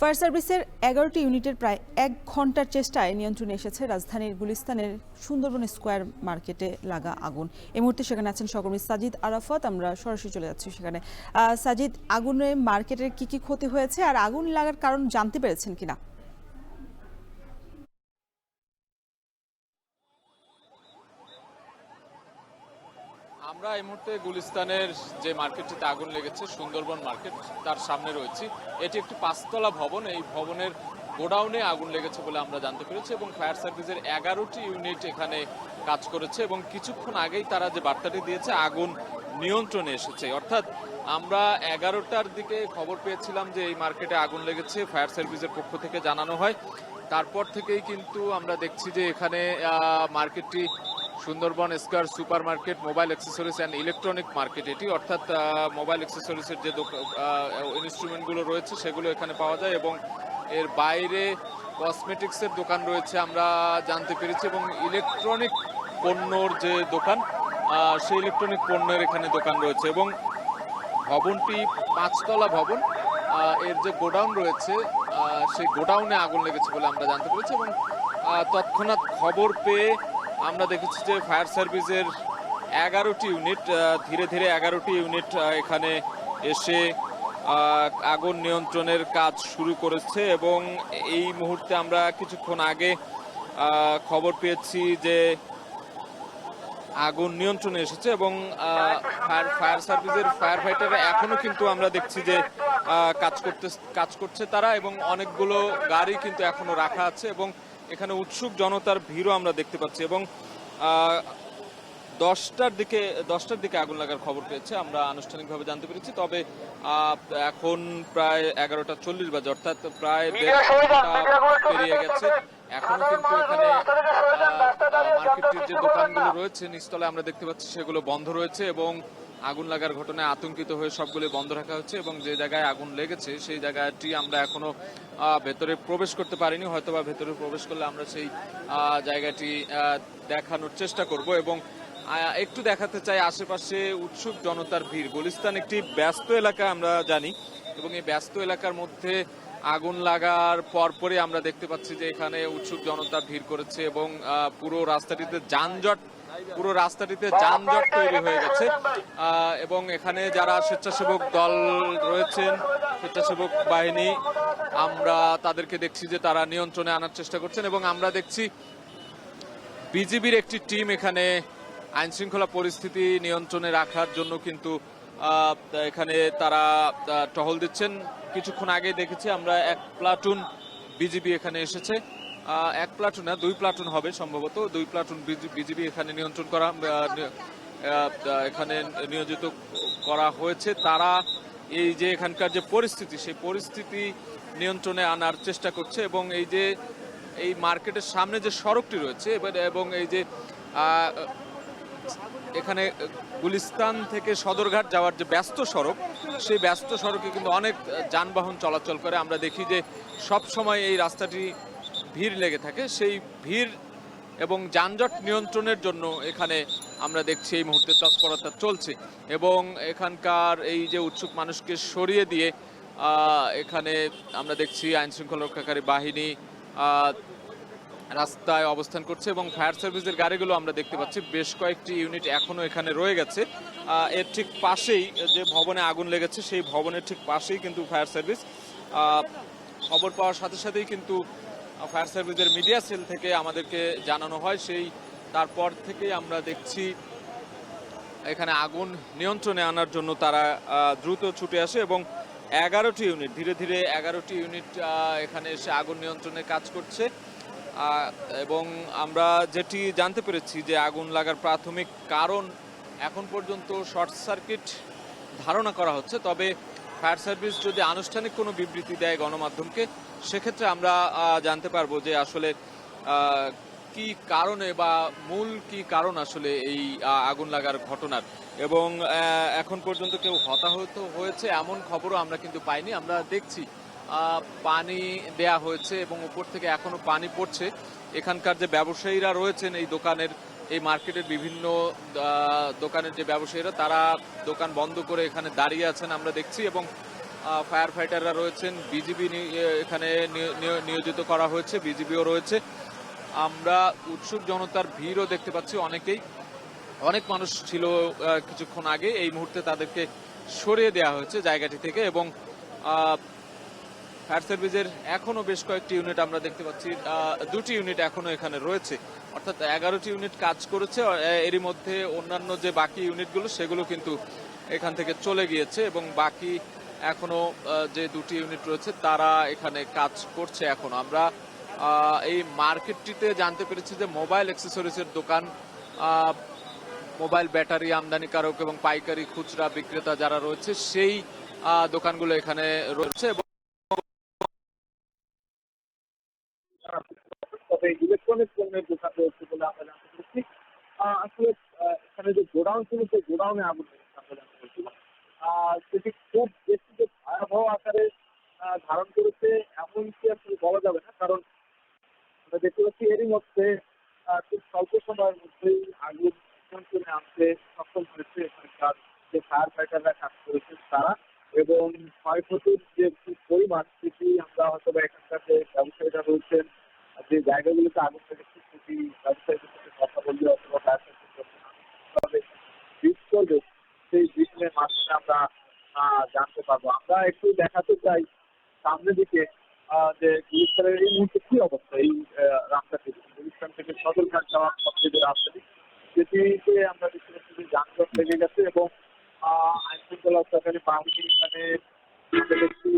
Fire সার্ভিসের 11টি ইউনিটের প্রায় 1 ঘন্টার চেষ্টায় নিয়ন্ত্রণে এসেছে রাজধানীর গুলিস্তানের সুন্দরবন স্কয়ার মার্কেটে লাগা আগুন। এই মুহূর্তে সেখানে আছেন সহকর্মী সাজিদ আরাফাত। আমরা সরাসরি চলে যাচ্ছি সেখানে। সাজিদ, আগুনে মার্কেটের কি ক্ষতি হয়েছে আর আগুন লাগার কারণ জানতে পেরেছেন কিনা? আমরা এই মুহূর্তে গুলিস্তানের যে মার্কেটটিতে আগুন লেগেছে, সুন্দরবন মার্কেট, তার সামনে রয়েছি। এটি একটি 5তলা ভবন। এই ভবনের গোডাউনে আগুন লেগেছে বলে আমরা জানতে পেরেছি এবং ফায়ার সার্ভিসের 11টি ইউনিট এখানে কাজ করেছে এবং কিছুক্ষণ আগেই তারা যে বার্তাটি দিয়েছে আগুন নিয়ন্ত্রণে এসেছে। অর্থাৎ আমরা 11টার দিকে খবর পেয়েছিলাম যে এই মার্কেটে আগুন লেগেছে, ফায়ার সার্ভিসের পক্ষ থেকে জানানো হয়। তারপর থেকেই কিন্তু আমরা দেখছি যে এখানে মার্কেটটি Sundarban square super market, mobile accessories and electronic market এটি, অর্থাৎ মোবাইল অ্যাক্সেসরিজের যে ইনস্ট্রুমেন্টগুলো রয়েছে সেগুলো এখানে পাওয়া যায় এবং এর বাইরে কসমেটিক্সের দোকান রয়েছে আমরা জানতে পেরেছি এবং ইলেকট্রনিক পণ্যর যে দোকান, সেই ইলেকট্রনিক পণ্যের এখানে দোকান রয়েছে এবং ভবনটি 5তলা ভবন। এর যে গোডাউন রয়েছে সেই গোডাউনে আগুন লেগেছে বলে আমরা জানতে পেরেছি এবং তৎক্ষণাৎ খবর পেয়ে আমরা দেখেছি যে ফায়ার সার্ভিসের 11টি ইউনিট ধীরে ধীরে 11টি ইউনিট এখানে এসে আগুন নিয়ন্ত্রণের কাজ শুরু করেছে এবং এই মুহূর্তে আমরা কিছুক্ষণ আগে খবর পেয়েছি যে আগুন নিয়ন্ত্রণে এসেছে এবং ফায়ার সার্ভিসের ফায়ার ফাইটাররা এখনো কিন্তু আমরা দেখছি যে কাজ করছে তারা এবং অনেকগুলো গাড়ি কিন্তু এখনো রাখা আছে এবং এখানে উৎসুক জনতার ভিড়ও আমরা দেখতে পাচ্ছি এবং 10টার দিকে আগুন লাগার খবর পেয়েছে আমরা আনুষ্ঠানিকভাবে জানতে পেরেছি। তবে এখন প্রায় 11:40 বাজে, অর্থাৎ প্রায় পেরিয়ে গেছে। এখনো কিন্তু এখানে মার্কেটের যে দোকানগুলো রয়েছে নিচতলায় আমরা দেখতে পাচ্ছি সেগুলো বন্ধ রয়েছে এবং আগুন লাগার ঘটনায় আতঙ্কিত হয়ে সবগুলো বন্ধ রাখা হচ্ছে এবং যে জায়গায় আগুন লেগেছে সেই জায়গাটি আমরা এখনো ভেতরে প্রবেশ করতে পারিনি। হয়তোবা ভেতরে প্রবেশ করলে আমরা সেই জায়গাটি দেখানোর চেষ্টা করব এবং একটু দেখাতে চাই আশেপাশে উৎসুক জনতার ভিড়। গুলিস্তান একটি ব্যস্ত এলাকা আমরা জানি এবং এই ব্যস্ত এলাকার মধ্যে আগুন লাগার পরপরই আমরা দেখতে পাচ্ছি যে এখানে উৎসুক জনতা ভিড় করেছে এবং পুরো রাস্তাটিতে যানজট তৈরি হয়ে গেছে এবং এখানে যারা স্বেচ্ছাসেবক দল রয়েছেন, স্বেচ্ছাসেবক বাহিনী, আমরা তাদেরকে দেখছি যে তারা নিয়ন্ত্রণে আনার চেষ্টা করছেন এবং আমরা দেখছি বিজিবির একটি টিম এখানে আইন শৃঙ্খলা পরিস্থিতি নিয়ন্ত্রণে রাখার জন্য কিন্তু এখানে তারা টহল দিচ্ছেন। কিছুক্ষণ আগে দেখেছি আমরা 1 প্লাটুন বিজিবি এখানে এসেছে। 1 প্লাটুন না, 2 প্লাটুন হবে সম্ভবত। 2 প্লাটুন বিজিবি এখানে এখানে নিয়োজিত করা হয়েছে। তারা এই যে এখানকার যে পরিস্থিতি সেই পরিস্থিতি নিয়ন্ত্রণে আনার চেষ্টা করছে এবং এই মার্কেটের সামনে যে সড়কটি রয়েছে এবং এই যে এখানে গুলিস্তান থেকে সদরঘাট যাওয়ার যে ব্যস্ত সড়ক, সেই ব্যস্ত সড়কে কিন্তু অনেক যানবাহন চলাচল করে। আমরা দেখি যে সব সময় এই রাস্তাটি ভিড় লেগে থাকে। সেই ভিড় এবং যানজট নিয়ন্ত্রণের জন্য এখানে আমরা দেখছি এই মুহূর্তে তৎপরতা চলছে এবং এখানকার এই যে উৎসুক মানুষকে সরিয়ে দিয়ে এখানে আমরা দেখছি আইন শৃঙ্খলা রক্ষাকারী বাহিনী রাস্তায় অবস্থান করছে এবং ফায়ার সার্ভিসের গাড়িগুলো আমরা দেখতে পাচ্ছি। বেশ কয়েকটি ইউনিট এখনো এখানে রয়ে গেছে। এর ঠিক পাশেই যে ভবনে আগুন লেগেছে সেই ভবনের ঠিক পাশেই কিন্তু ফায়ার সার্ভিস। খবর পাওয়ার সাথে সাথেই কিন্তু ফায়ার সার্ভিসের মিডিয়া সেল থেকে আমাদেরকে জানানো হয়, তারপর থেকেই আমরা দেখছি এখানে আগুন নিয়ন্ত্রণে আনার জন্য তারা দ্রুত ছুটে আসে এবং 11টি ইউনিট ধীরে ধীরে 11টি ইউনিট এখানে এসে আগুন নিয়ন্ত্রণে কাজ করছে এবং আমরা যেটি জানতে পেরেছি যে আগুন লাগার প্রাথমিক কারণ এখন পর্যন্ত শর্ট সার্কিট ধারণা করা হচ্ছে। তবে ফায়ার সার্ভিস যদি আনুষ্ঠানিক কোনো বিবৃতি দেয় গণমাধ্যমকে, সেক্ষেত্রে আমরা জানতে পারবো যে আসলে কি কারণে বা মূল কি কারণ আসলে এই আগুন লাগার ঘটনার। এবং এখন পর্যন্ত কেউ হতাহত হয়েছে এমন খবরও আমরা কিন্তু পাইনি। আমরা দেখছি পানি দেয়া হয়েছে এবং উপর থেকে এখনো পানি পড়ছে। এখানকার যে ব্যবসায়ীরা রয়েছেন এই মার্কেটের বিভিন্ন দোকানের যে ব্যবসায়ীরা, তারা দোকান বন্ধ করে এখানে দাঁড়িয়ে আছেন আমরা দেখছি এবং ফায়ার ফাইটাররা রয়েছেন, বিজিবি এখানে নিয়োজিত করা হয়েছে, বিজিবিও রয়েছে। আমরা উৎসুক জনতার ভিড়ও দেখতে পাচ্ছি, অনেক মানুষ ছিল কিছুক্ষণ আগে। এই মুহূর্তে তাদেরকে সরিয়ে দেওয়া হয়েছে জায়গাটি থেকে এবং ফায়ার সার্ভিসের এখনো বেশ কয়েকটি ইউনিট আমরা দেখতে পাচ্ছি, 2টি ইউনিট এখনো এখানে রয়েছে, অর্থাৎ 11টি ইউনিট কাজ করেছে। এরই মধ্যে অন্যান্য যে বাকি ইউনিটগুলো সেগুলো কিন্তু এখান থেকে চলে গিয়েছে এবং বাকি এখনো যে 2টি ইউনিট রয়েছে তারা এখানে কাজ করছে। এখনো আমরা এই মার্কেটটিতে জানতে পেরেছি যে মোবাইল অ্যাক্সেসরিজের দোকান, মোবাইল ব্যাটারি আমদানিকারক এবং পাইকারি খুচরা বিক্রেতা যারা রয়েছে সেই দোকানগুলো এখানে রয়েছে। তবে ইলেকট্রনিক পণ্যের দোকান রয়েছে বলে আমরা জানতে পেরেছি। আসলে এখানে যে গোডাউন ছিল সেই গোডাউনে আগুন লেগেছে আমরা জানতে পেরেছি। সেটি খুব বেশি যে ভয়াবহ আকারে ধারণ করেছে এমনকি আসলে বলা যাবে না, কারণ আমরা দেখতে পাচ্ছি এরই মধ্যে খুব স্বল্প সময়ের মধ্যেই আগুন নিয়ন্ত্রণে আনতে সক্ষম হয়েছে এখানকার যে ফায়ার ফাইটাররা কাজ করেছেন তারা, এবং ক্ষয়ক্ষতির যে পরিমাণ সেটি আমরা হয়তো এখানকার যে ব্যবসায়ীরা রয়েছেন, যে জায়গাগুলোতে আগুন লেগেছে সেটি ব্যবসায়ীদের সাথে কথা বললে অথবা ফায়ার সার্ভিস ব্রিজ করবে সেই ব্রিজের মাধ্যমে আমরা জানতে পারবো। আমরা একটু দেখাতে চাই সামনের দিকে যে গুলিস্তানের এই মুহূর্তে কি অবস্থা। এই রাস্তাটি গুলিস্তান থেকে সদরঘাট যাওয়ার পথে যে রাস্তাটি সেটিতে আমরা দেখতে পাচ্ছি যে যানজট লেগে গেছে এবং আইন শৃঙ্খলা সরকারি বাহিনী এখানে দেখছি